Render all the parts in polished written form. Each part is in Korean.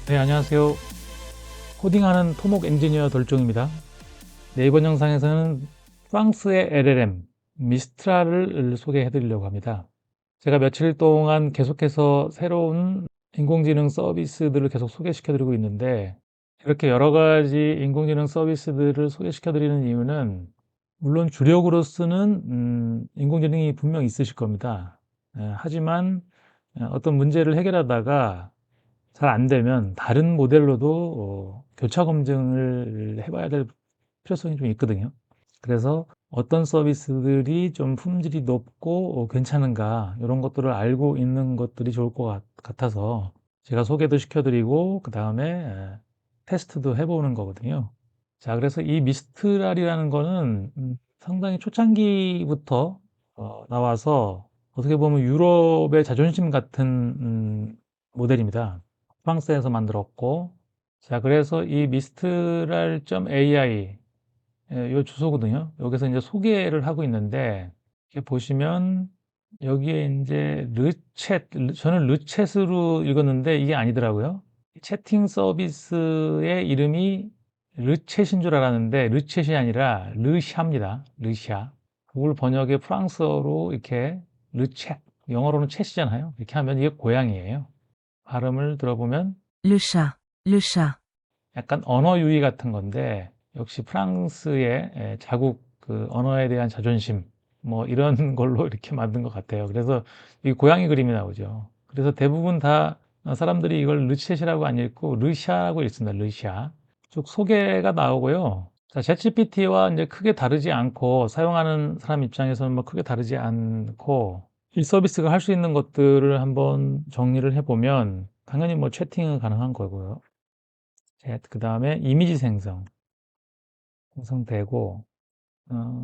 네, 안녕하세요. 코딩하는 토목 엔지니어 돌종입니다. 네, 이번 영상에서는 프랑스의 LLM, 미스트랄을 소개해 드리려고 합니다. 제가 며칠 동안 계속해서 새로운 인공지능 서비스들을 계속 소개시켜 드리고 있는데, 이렇게 여러 가지 인공지능 서비스들을 소개시켜 드리는 이유는, 물론 주력으로 쓰는 인공지능이 분명 있으실 겁니다. 하지만 어떤 문제를 해결하다가 잘 안 되면 다른 모델로도 교차 검증을 해봐야 될 필요성이 좀 있거든요. 그래서 어떤 서비스들이 좀 품질이 높고 괜찮은가 이런 것들을 알고 있는 것들이 좋을 것 같아서 제가 소개도 시켜드리고 그 다음에 테스트도 해보는 거거든요. 자, 그래서 이 미스트랄이라는 거는 상당히 초창기부터 나와서 어떻게 보면 유럽의 자존심 같은 모델입니다. 프랑스에서 만들었고, 자, 그래서 이 mistral.ai 요 주소거든요. 여기서 이제 소개를 하고 있는데, 이렇게 보시면 여기에 이제 르챗, 저는 르챗으로 읽었는데 이게 아니더라고요. 채팅 서비스의 이름이 르챗인 줄 알았는데 르챗이 아니라 르샤입니다. 르샤. 그걸 번역에 프랑스어로 이렇게 르챗, 영어로는 챗이잖아요. 이렇게 하면 이게 고양이에요. 발음을 들어보면 Le chat, le chat. 약간 언어 유희 같은 건데 역시 프랑스의 자국 그 언어에 대한 자존심 뭐 이런 걸로 이렇게 만든 것 같아요. 그래서 이 고양이 그림이 나오죠. 그래서 대부분 다 사람들이 이걸 르쳇이라고 안 읽고 르샤라고 읽습니다. 르샤. 쭉 소개가 나오고요. 자, 챗GPT와 이제 크게 다르지 않고 사용하는 사람 입장에서는 뭐 크게 다르지 않고 이 서비스가 할 수 있는 것들을 한번 정리를 해보면 당연히 뭐 채팅은 가능한 거고요. 그 다음에 이미지 생성되고,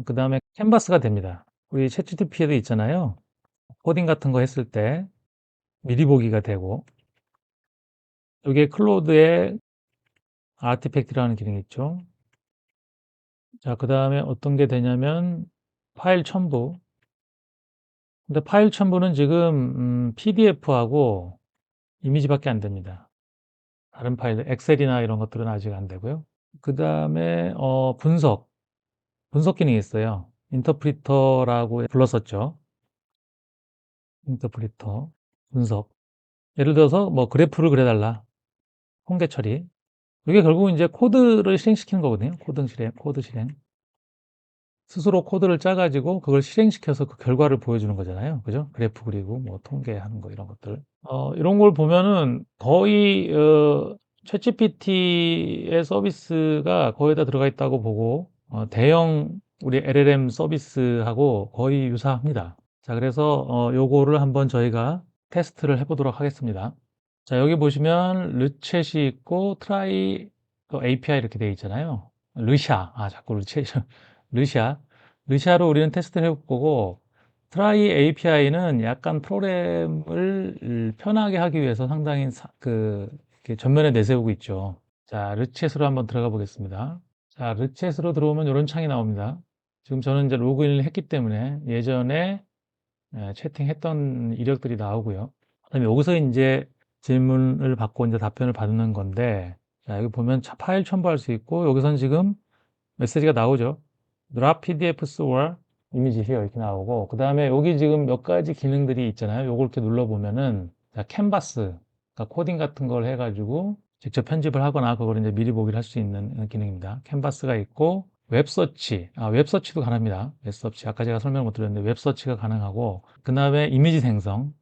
그 다음에 캔버스가 됩니다. 우리 챗GPT에도 있잖아요. 코딩 같은 거 했을 때 미리 보기가 되고, 이게 클로드의 아티팩트라는 기능이 있죠. 자, 그 다음에 어떤 게 되냐면 파일 첨부. 근데 파일 첨부는 지금 PDF하고 이미지밖에 안 됩니다. 다른 파일, 엑셀이나 이런 것들은 아직 안 되고요. 그 다음에 분석 기능이 있어요. 인터프리터라고 불렀었죠. 인터프리터, 분석. 예를 들어서 뭐 그래프를 그려달라. 통계 처리. 이게 결국은 이제 코드를 실행시키는 거거든요. 코드 실행. 스스로 코드를 짜가지고 그걸 실행시켜서 그 결과를 보여주는 거잖아요. 그죠? 그래프 그리고 뭐 통계하는 거 이런 것들. 이런 걸 보면은 거의 챗GPT의 서비스가 거의 다 들어가 있다고 보고 대형 우리 LLM 서비스하고 거의 유사합니다. 자, 그래서 요거를 한번 저희가 테스트를 해보도록 하겠습니다. 자, 여기 보시면 르챗이 있고 트라이 또 API 이렇게 되어 있잖아요. 르샤, 자꾸 르챗, 르샤. 르샤로 우리는 테스트를 해볼 거고 트라이 API는 약간 프로그램을 편하게 하기 위해서 상당히 이렇게 전면에 내세우고 있죠. 자, 르챗으로 한번 들어가 보겠습니다. 자, 르챗으로 들어오면 이런 창이 나옵니다. 지금 저는 이제 로그인을 했기 때문에 예전에 채팅했던 이력들이 나오고요. 그다음에 여기서 이제 질문을 받고 이제 답변을 받는 건데, 자, 여기 보면 파일 첨부할 수 있고, 여기선 지금 메시지가 나오죠. Drop PDFs or image here 이렇게 나오고, 그 다음에 여기 지금 몇 가지 기능들이 있잖아요. 요걸 이렇게 눌러보면은, 자, 캔버스, 그러니까 코딩 같은 걸 해가지고 직접 편집을 하거나 그걸 이제 미리 보기를 할 수 있는 기능입니다. 캔버스가 있고, 웹서치, 웹서치도 가능합니다. 웹서치, 아까 제가 설명을 못 드렸는데, 웹서치가 가능하고, 그 다음에 이미지 생성,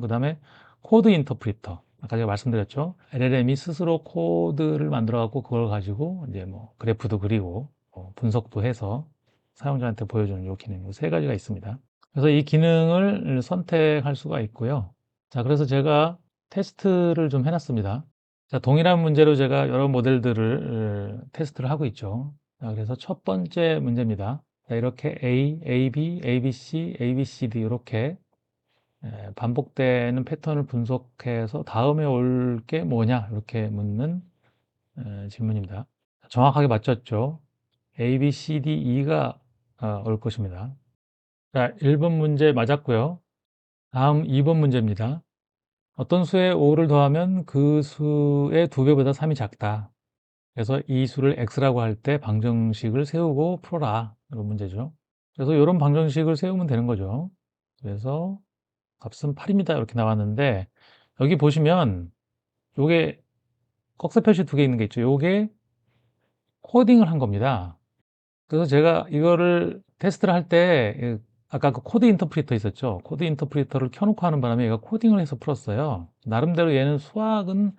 그 다음에 코드 인터프리터. 아까 제가 말씀드렸죠. LLM이 스스로 코드를 만들어 갖고 그걸 가지고 이제 뭐 그래프도 그리고 분석도 해서 사용자한테 보여주는 이 기능, 이세 가지가 있습니다. 그래서 이 기능을 선택할 수가 있고요. 자, 그래서 제가 테스트를 좀 해놨습니다. 자, 동일한 문제로 제가 여러 모델들을 테스트를 하고 있죠. 자, 그래서 첫 번째 문제입니다. 자, 이렇게 A, AB, ABC, ABCD 이렇게 반복되는 패턴을 분석해서 다음에 올 게 뭐냐 이렇게 묻는 질문입니다. 정확하게 맞췄죠. A, B, C, D, E가 올 것입니다. 자, 1번 문제 맞았고요. 다음 2번 문제입니다. 어떤 수에 5를 더하면 그 수의 2배보다 3이 작다. 그래서 이 수를 x라고 할 때 방정식을 세우고 풀어라. 이런 문제죠. 그래서 이런 방정식을 세우면 되는 거죠. 그래서 값은 8입니다. 이렇게 나왔는데 여기 보시면 요게 꺽쇠 표시 2개 있는 게 있죠. 요게 코딩을 한 겁니다. 그래서 제가 이거를 테스트를 할 때 아까 그 코드 인터프리터 있었죠. 코드 인터프리터를 켜놓고 하는 바람에 얘가 코딩을 해서 풀었어요. 나름대로 얘는 수학은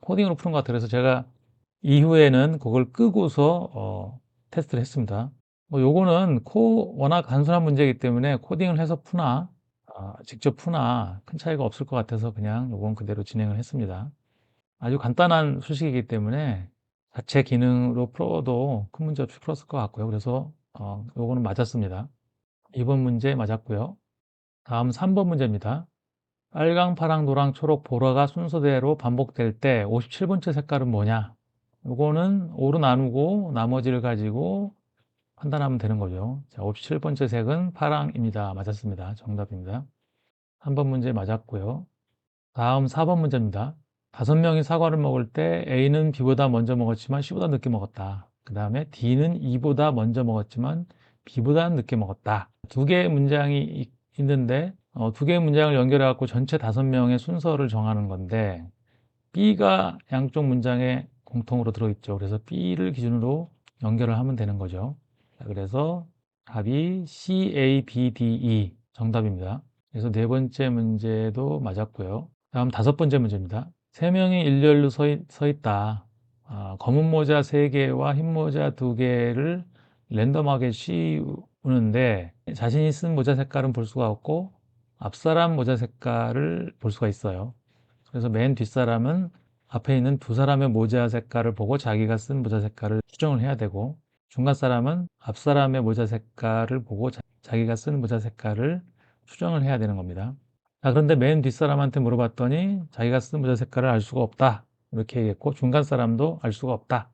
코딩으로 푸는 것 같아요. 그래서 제가 이후에는 그걸 끄고서 테스트를 했습니다. 뭐 요거는 워낙 단순한 문제이기 때문에 코딩을 해서 푸나 직접 푸나 큰 차이가 없을 것 같아서 그냥 요건 그대로 진행을 했습니다. 아주 간단한 수식이기 때문에 자체 기능으로 풀어도 큰 문제 없이 풀었을 것 같고요. 그래서 요거는 맞았습니다. 2번 문제 맞았고요. 다음 3번 문제입니다. 빨강, 파랑, 노랑, 초록, 보라가 순서대로 반복될 때 57번째 색깔은 뭐냐? 요거는 5로 나누고 나머지를 가지고 판단하면 되는 거죠. 자, 57번째 색은 파랑입니다. 맞았습니다. 정답입니다. 3번 문제 맞았고요. 다음 4번 문제입니다. 5명이 사과를 먹을 때 A는 B보다 먼저 먹었지만 C보다 늦게 먹었다. 그 다음에 D는 E보다 먼저 먹었지만 B보다 늦게 먹었다. 두 개의 문장이 있는데 두 개의 문장을 연결해 갖고 전체 5명의 순서를 정하는 건데 B가 양쪽 문장에 공통으로 들어있죠. 그래서 B를 기준으로 연결을 하면 되는 거죠. 자, 그래서 답이 C, A, B, D, E 정답입니다. 그래서 네 번째 문제도 맞았고요. 다음 5번째 문제입니다. 3명이 일렬로 서 있다. 검은 모자 3개와 흰 모자 2개를 랜덤하게 씌우는데 자신이 쓴 모자 색깔은 볼 수가 없고 앞사람 모자 색깔을 볼 수가 있어요. 그래서 맨 뒷사람은 앞에 있는 두 사람의 모자 색깔을 보고 자기가 쓴 모자 색깔을 추정을 해야 되고 중간 사람은 앞 사람의 모자 색깔을 보고 자기가 쓴 모자 색깔을 추정을 해야 되는 겁니다. 자, 그런데 맨 뒷사람한테 물어봤더니 자기가 쓴 모자 색깔을 알 수가 없다. 이렇게 얘기했고 중간 사람도 알 수가 없다.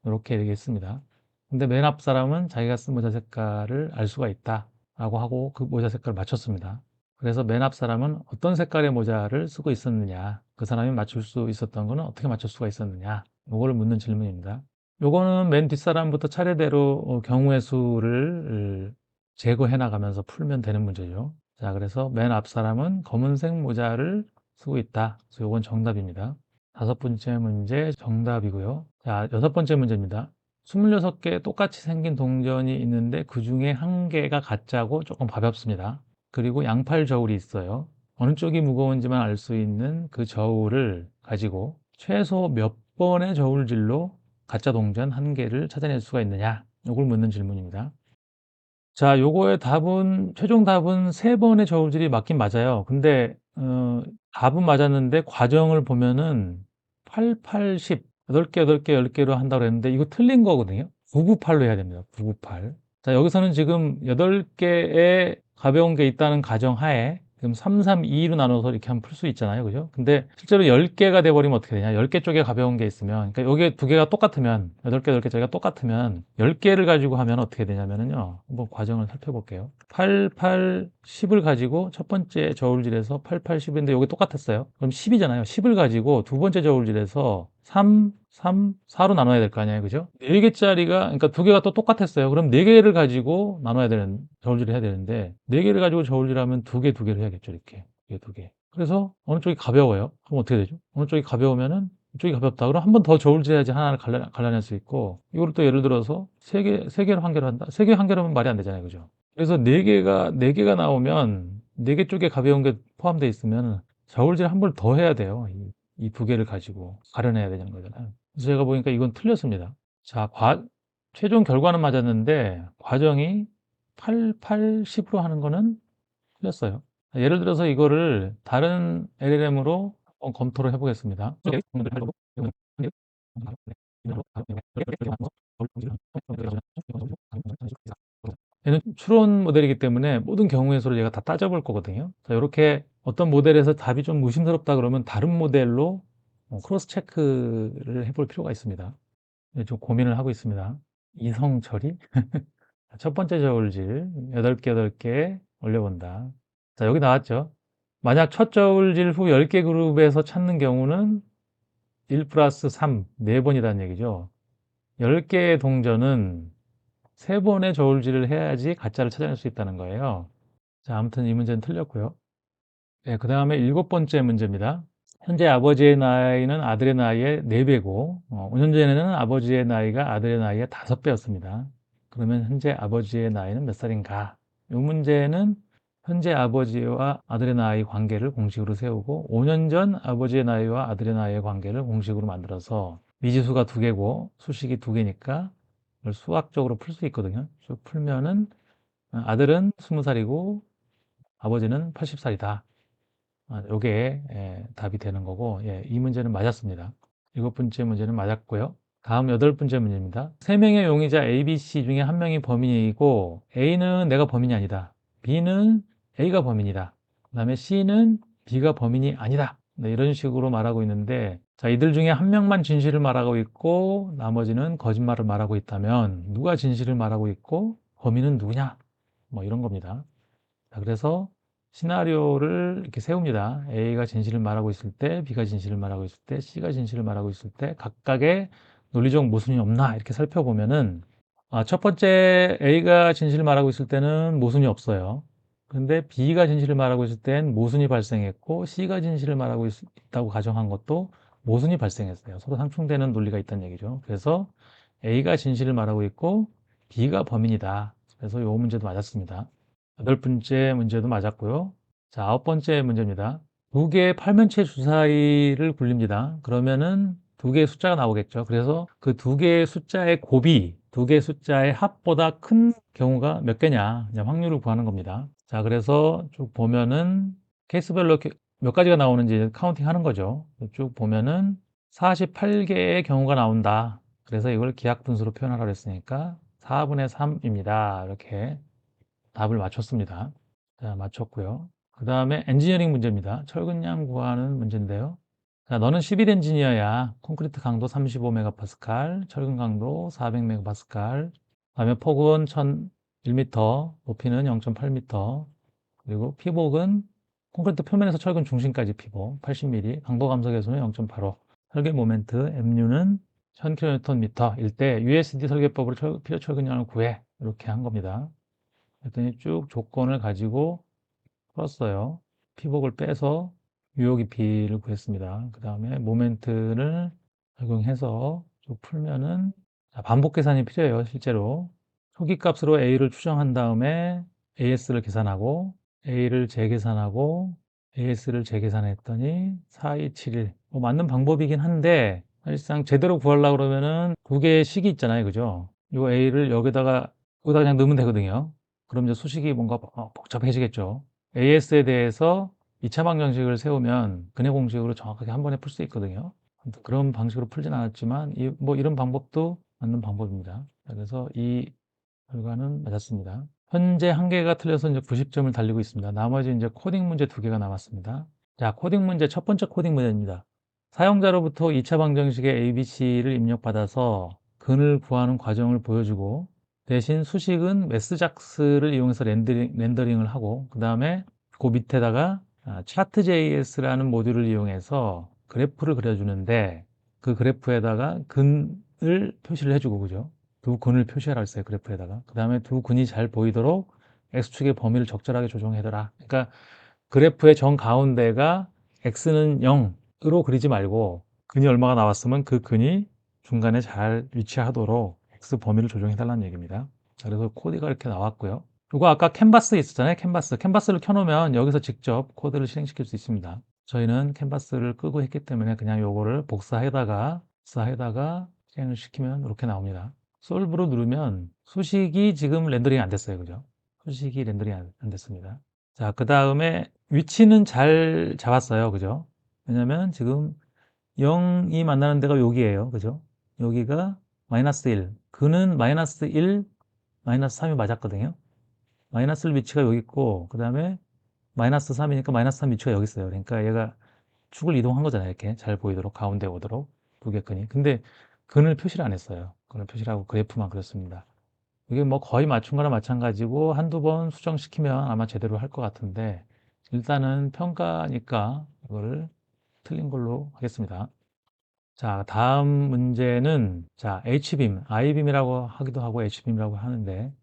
이렇게 얘기했습니다. 근데 맨 앞 사람은 자기가 쓴 모자 색깔을 알 수가 있다. 라고 하고 그 모자 색깔을 맞췄습니다. 그래서 맨 앞 사람은 어떤 색깔의 모자를 쓰고 있었느냐, 그 사람이 맞출 수 있었던 거는 어떻게 맞출 수가 있었느냐, 요거를 묻는 질문입니다. 요거는 맨 뒷사람부터 차례대로 경우의 수를 제거해 나가면서 풀면 되는 문제죠. 자, 그래서 맨 앞 사람은 검은색 모자를 쓰고 있다. 그래서 요건 정답입니다. 5번째 문제 정답이고요. 자, 6번째 문제입니다. 26개 똑같이 생긴 동전이 있는데 그 중에 한 개가 가짜고 조금 가볍습니다. 그리고 양팔 저울이 있어요. 어느 쪽이 무거운지만 알 수 있는 그 저울을 가지고 최소 몇 번의 저울질로 가짜 동전 한 개를 찾아낼 수가 있느냐? 이걸 묻는 질문입니다. 자, 요거의 답은, 최종 답은 3번의 저울질이 맞긴 맞아요. 근데, 답은 맞았는데, 과정을 보면은 8, 8, 10, 8개, 8개, 10개로 한다고 그랬는데, 이거 틀린 거거든요. 998로 해야 됩니다. 998. 자, 여기서는 지금 8개의 가벼운 게 있다는 가정하에 지금 3, 3, 2로 나눠서 이렇게 하면 풀 수 있잖아요. 그죠? 근데 실제로 10개가 돼버리면 어떻게 되냐? 10개 쪽에 가벼운 게 있으면, 그러니까 여기 두 개가 똑같으면, 8개, 10개짜리가 똑같으면 10개를 가지고 하면 어떻게 되냐면요. 한번 과정을 살펴볼게요. 8, 8, 10을 가지고 첫 번째 저울질에서 8, 8, 10인데 여기 똑같았어요. 그럼 10이잖아요. 10을 가지고 두 번째 저울질에서 3, 3, 4로 나눠야 될 거 아니에요. 그죠? 4개짜리가, 그러니까 두 개가 또 똑같았어요. 그럼 4개를 가지고 저울질을 해야 되는데, 4개를 가지고 저울질하면 두 개, 두 개를 해야겠죠. 이렇게. 두 개. 그래서 어느 쪽이 가벼워요? 그럼 어떻게 되죠? 어느 쪽이 가벼우면은 이쪽이 가볍다. 그럼 한 번 더 저울질해야지 하나를 갈라낼 수 있고, 이거를 또 예를 들어서 세 개로 한 개로 한다? 세 개 한 개로 하면 말이 안 되잖아요. 그죠? 그래서 네 개가 나오면, 4개 쪽에 가벼운 게 포함되어 있으면 저울질 한 번 더 해야 돼요. 이 두 개를 가지고 가려내야 되는 거잖아요. 그래서 제가 보니까 이건 틀렸습니다. 자, 최종 결과는 맞았는데, 과정이 8, 8, 10으로 하는 거는 틀렸어요. 예를 들어서 이거를 다른 LLM으로 검토를 해보겠습니다. 얘는 추론 모델이기 때문에 모든 경우의 수를 얘가 다 따져볼 거거든요. 자, 이렇게 어떤 모델에서 답이 좀 의심스럽다 그러면 다른 모델로 크로스 체크를 해볼 필요가 있습니다. 네, 좀 고민을 하고 있습니다. 이성 처리? 첫 번째 저울질 8개, 8개 올려본다. 자, 여기 나왔죠. 만약 첫 저울질 후 10개 그룹에서 찾는 경우는 1 플러스 3, 4번이라는 얘기죠. 10개의 동전은 3번의 저울질을 해야지 가짜를 찾아낼 수 있다는 거예요. 자, 아무튼 이 문제는 틀렸고요. 네, 그 다음에 7번째 문제입니다. 현재 아버지의 나이는 아들의 나이의 4배고 5년 전에는 아버지의 나이가 아들의 나이의 5배였습니다. 그러면 현재 아버지의 나이는 몇 살인가? 이 문제는 현재 아버지와 아들의 나이 관계를 공식으로 세우고 5년 전 아버지의 나이와 아들의 나이의 관계를 공식으로 만들어서 미지수가 2개고 수식이 2개니까 이걸 수학적으로 풀 수 있거든요. 쭉 풀면은 아들은 20살이고 아버지는 80살이다. 요게 답이 되는 거고, 예, 이 문제는 맞았습니다. 7번째 문제는 맞았고요. 다음 8번째 문제입니다. 3명의 용의자 A, B, C 중에 한 명이 범인이고 A는 내가 범인이 아니다. B는 A가 범인이다. 그 다음에 C는 B가 범인이 아니다. 네, 이런 식으로 말하고 있는데, 자, 이들 중에 한 명만 진실을 말하고 있고 나머지는 거짓말을 말하고 있다면 누가 진실을 말하고 있고 범인은 누구냐? 뭐 이런 겁니다. 자, 그래서 시나리오를 이렇게 세웁니다. A가 진실을 말하고 있을 때, B가 진실을 말하고 있을 때, C가 진실을 말하고 있을 때 각각의 논리적 모순이 없나 이렇게 살펴보면은 첫 번째 A가 진실을 말하고 있을 때는 모순이 없어요. 근데 B가 진실을 말하고 있을 땐 모순이 발생했고 C가 진실을 말하고 있다고 가정한 것도 모순이 발생했어요. 서로 상충되는 논리가 있다는 얘기죠. 그래서 A가 진실을 말하고 있고 B가 범인이다. 그래서 이 문제도 맞았습니다. 8번째 문제도 맞았고요. 자, 9번째 문제입니다. 두 개의 팔면체 주사위를 굴립니다. 그러면은 두 개의 숫자가 나오겠죠. 그래서 그 두 개의 숫자의 곱이 두 개의 숫자의 합보다 큰 경우가 몇 개냐, 그냥 확률을 구하는 겁니다. 자, 그래서 쭉 보면은 케이스별로 이렇게 몇 가지가 나오는지 카운팅 하는 거죠. 쭉 보면은 48개의 경우가 나온다. 그래서 이걸 기하 분수로 표현하라고 했으니까 4분의 3입니다. 이렇게 답을 맞췄습니다. 자, 맞췄고요. 그 다음에 엔지니어링 문제입니다. 철근량 구하는 문제인데요. 자, 너는 시빌 엔지니어야. 콘크리트 강도 35메가파스칼, 철근 강도 400메가파스칼, 그다음에 폭은 1001m, 높이는 0.8m, 그리고 피복은 콘크리트 표면에서 철근 중심까지 피복 80mm, 강도 감소 계수는 0.85, 설계 모멘트 Mu는 1000kNm 일 때 USD 설계법으로 필요 철근량을 구해. 이렇게 한 겁니다. 그랬더니 쭉 조건을 가지고 풀었어요. 피복을 빼서 유효 깊이를 구했습니다. 그 다음에 모멘트를 적용해서 쭉 풀면은 반복 계산이 필요해요. 실제로 초기 값으로 A를 추정한 다음에 AS를 계산하고 A를 재계산하고 AS를 재계산했더니 4271 맞는 방법이긴 한데 사실상 제대로 구하려고 그러면은 두 개의 식이 있잖아요. 그죠? 이 A를 여기다가 그냥 넣으면 되거든요. 그럼 이제 수식이 뭔가 복잡해지겠죠. AS에 대해서 2차 방정식을 세우면 근해 공식으로 정확하게 한 번에 풀 수 있거든요. 아무튼 그런 방식으로 풀진 않았지만 뭐 이런 방법도 맞는 방법입니다. 그래서 이 결과는 맞았습니다. 현재 한 개가 틀려서 이제 90점을 달리고 있습니다. 나머지 이제 코딩 문제 2개가 남았습니다. 자, 코딩 문제 첫 번째 코딩 문제입니다. 사용자로부터 2차 방정식의 ABC를 입력받아서 근을 구하는 과정을 보여주고 대신 수식은 매스작스를 이용해서 렌더링을 하고 그 다음에 그 밑에다가 차트.js라는 모듈을 이용해서 그래프를 그려주는데 그 그래프에다가 근을 표시를 해주고 그죠? 두 근을 표시하라 했어요. 그래프에다가. 그 다음에 두 근이 잘 보이도록 X축의 범위를 적절하게 조정해둬라. 그러니까 그래프의 정 가운데가 X는 0으로 그리지 말고 근이 얼마가 나왔으면 그 근이 중간에 잘 위치하도록 X 범위를 조정해달라는 얘기입니다. 자, 그래서 코드가 이렇게 나왔고요. 그리고 아까 캔버스 있었잖아요. 캔버스를 켜놓으면 여기서 직접 코드를 실행시킬 수 있습니다. 저희는 캔버스를 끄고 했기 때문에 그냥 요거를 복사해다가 실행을 시키면 이렇게 나옵니다. 솔브로 누르면 수식이 지금 렌더링이 안 됐어요. 그죠? 수식이 렌더링이 안 됐습니다. 자, 그 다음에 위치는 잘 잡았어요. 그죠? 왜냐면 지금 0이 만나는 데가 여기예요. 그죠? 여기가 마이너스 1. 그는 마이너스 1, 마이너스 3이 맞았거든요. 마이너스 1 위치가 여기 있고, 그 다음에 마이너스 3이니까 마이너스 3 위치가 여기 있어요. 그러니까 얘가 축을 이동한 거잖아요. 이렇게 잘 보이도록, 가운데 오도록. 두 개 근이. 근데 근을 표시를 안 했어요. 근을 표시를 하고 그래프만 그렸습니다. 이게 뭐 거의 맞춘 거나 마찬가지고 한두 번 수정시키면 아마 제대로 할 것 같은데 일단은 평가니까 이거를 틀린 걸로 하겠습니다. 자, 다음 문제는 자, H빔, I빔이라고 하기도 하고 H빔이라고 하는데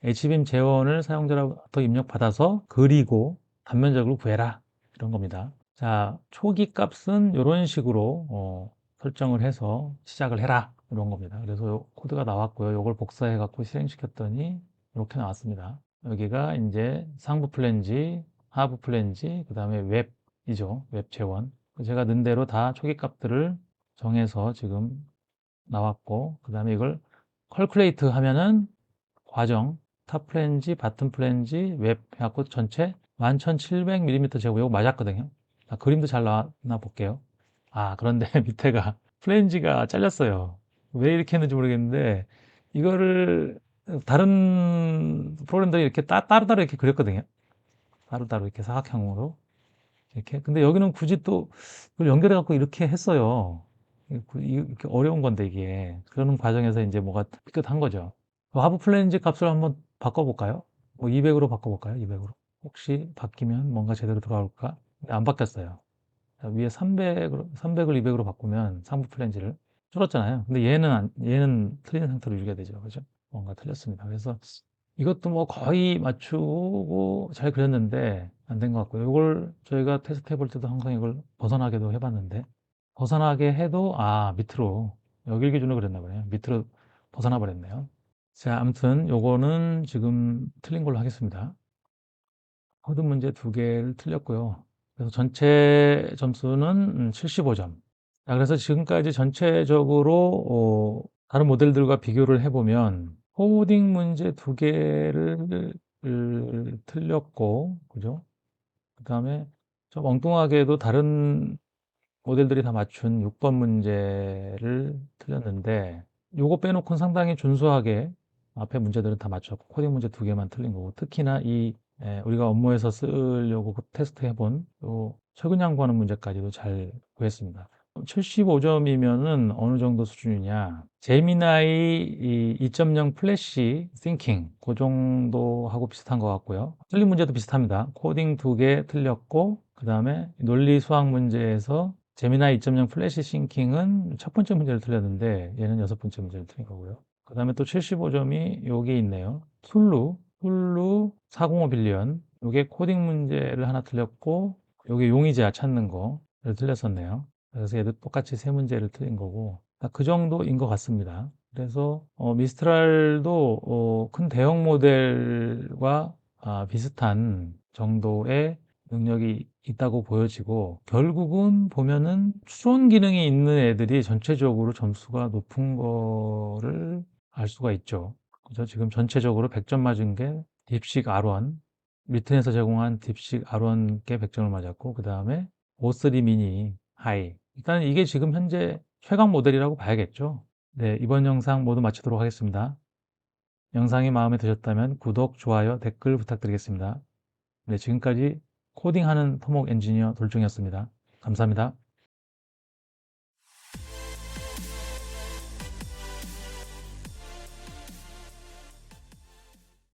H빔 재원을 사용자로부터 입력받아서 그리고 단면적으로 구해라 이런 겁니다. 자, 초기 값은 이런 식으로 설정을 해서 시작을 해라 이런 겁니다. 그래서 요 코드가 나왔고요. 이걸 복사해 갖고 실행시켰더니 이렇게 나왔습니다. 여기가 이제 상부 플랜지, 하부 플랜지, 그 다음에 웹이죠. 웹 재원. 제가 넣은 대로 다 초기 값들을 정해서 지금 나왔고, 그 다음에 이걸 컬큘레이트 하면은 과정, 탑 플랜지, 바텀 플랜지, 웹 해갖고 전체 11,700mm 제곱. 이거 맞았거든요. 그림도 잘 나왔나 볼게요. 그런데 밑에가 플랜지가 잘렸어요. 왜 이렇게 했는지 모르겠는데 이거를 다른 프로그램들이 이렇게 따로따로 이렇게 그렸거든요. 따로따로 이렇게 사각형으로 이렇게. 근데 여기는 굳이 또 그걸 연결해 갖고 이렇게 했어요. 이렇게 어려운 건데 이게. 그러는 과정에서 이제 뭐가 삐끗한 거죠. 하부 플랜지 값을 한번 바꿔볼까요? 뭐 200으로 바꿔볼까요? 200으로. 혹시 바뀌면 뭔가 제대로 돌아올까? 근데 안 바뀌었어요. 자, 위에 300을 200으로 바꾸면 상부 플랜지를 줄었잖아요. 근데 얘는 틀린 상태로 유지가 되죠. 그죠? 뭔가 틀렸습니다. 그래서 이것도 뭐 거의 맞추고 잘 그렸는데 안 된 것 같고요. 이걸 저희가 테스트 해볼 때도 항상 이걸 벗어나게도 해봤는데 벗어나게 해도 밑으로 여길 기준으로 그랬나 보네요. 밑으로 벗어나 버렸네요. 자, 아무튼 요거는 지금 틀린 걸로 하겠습니다. 코드 문제 두 개를 틀렸고요. 그래서 전체 점수는 75점. 자, 그래서 지금까지 전체적으로 다른 모델들과 비교를 해보면 코딩 문제 두 개를 틀렸고, 그죠? 그 다음에 좀 엉뚱하게도 다른 모델들이 다 맞춘 6번 문제를 틀렸는데 요거 빼놓고는 상당히 준수하게 앞에 문제들은 다 맞췄고 코딩 문제 두 개만 틀린 거고 특히나 우리가 업무에서 쓰려고 테스트 해본 요 최근 양보하는 문제까지도 잘 구했습니다. 75점이면은 어느 정도 수준이냐? 제미나이 2.0 플래시 싱킹 그 정도하고 비슷한 것 같고요. 틀린 문제도 비슷합니다. 코딩 두 개 틀렸고 그 다음에 논리 수학 문제에서 제미나이 2.0 플래시 싱킹은 첫 번째 문제를 틀렸는데 얘는 여섯 번째 문제를 틀린 거고요. 그 다음에 또 75점이 여기 있네요. 툴루 405 빌리언. 요게 코딩 문제를 하나 틀렸고 요게 용의자 찾는 거를 틀렸었네요. 그래서 얘도 똑같이 세 문제를 틀린 거고 그 정도인 것 같습니다. 그래서 미스트랄도 큰 대형 모델과 비슷한 정도의 능력이 있다고 보여지고 결국은 보면은 추론 기능이 있는 애들이 전체적으로 점수가 높은 거를 알 수가 있죠. 그래서 지금 전체적으로 100점 맞은 게 딥식 R1, 리튼에서 제공한 딥식 R1께 100점을 맞았고 그 다음에 O3 미니 하이. 일단 이게 지금 현재 최강 모델이라고 봐야겠죠. 네, 이번 영상 모두 마치도록 하겠습니다. 영상이 마음에 드셨다면 구독, 좋아요, 댓글 부탁드리겠습니다. 네, 지금까지 코딩하는 토목 엔지니어 돌종이었습니다. 감사합니다.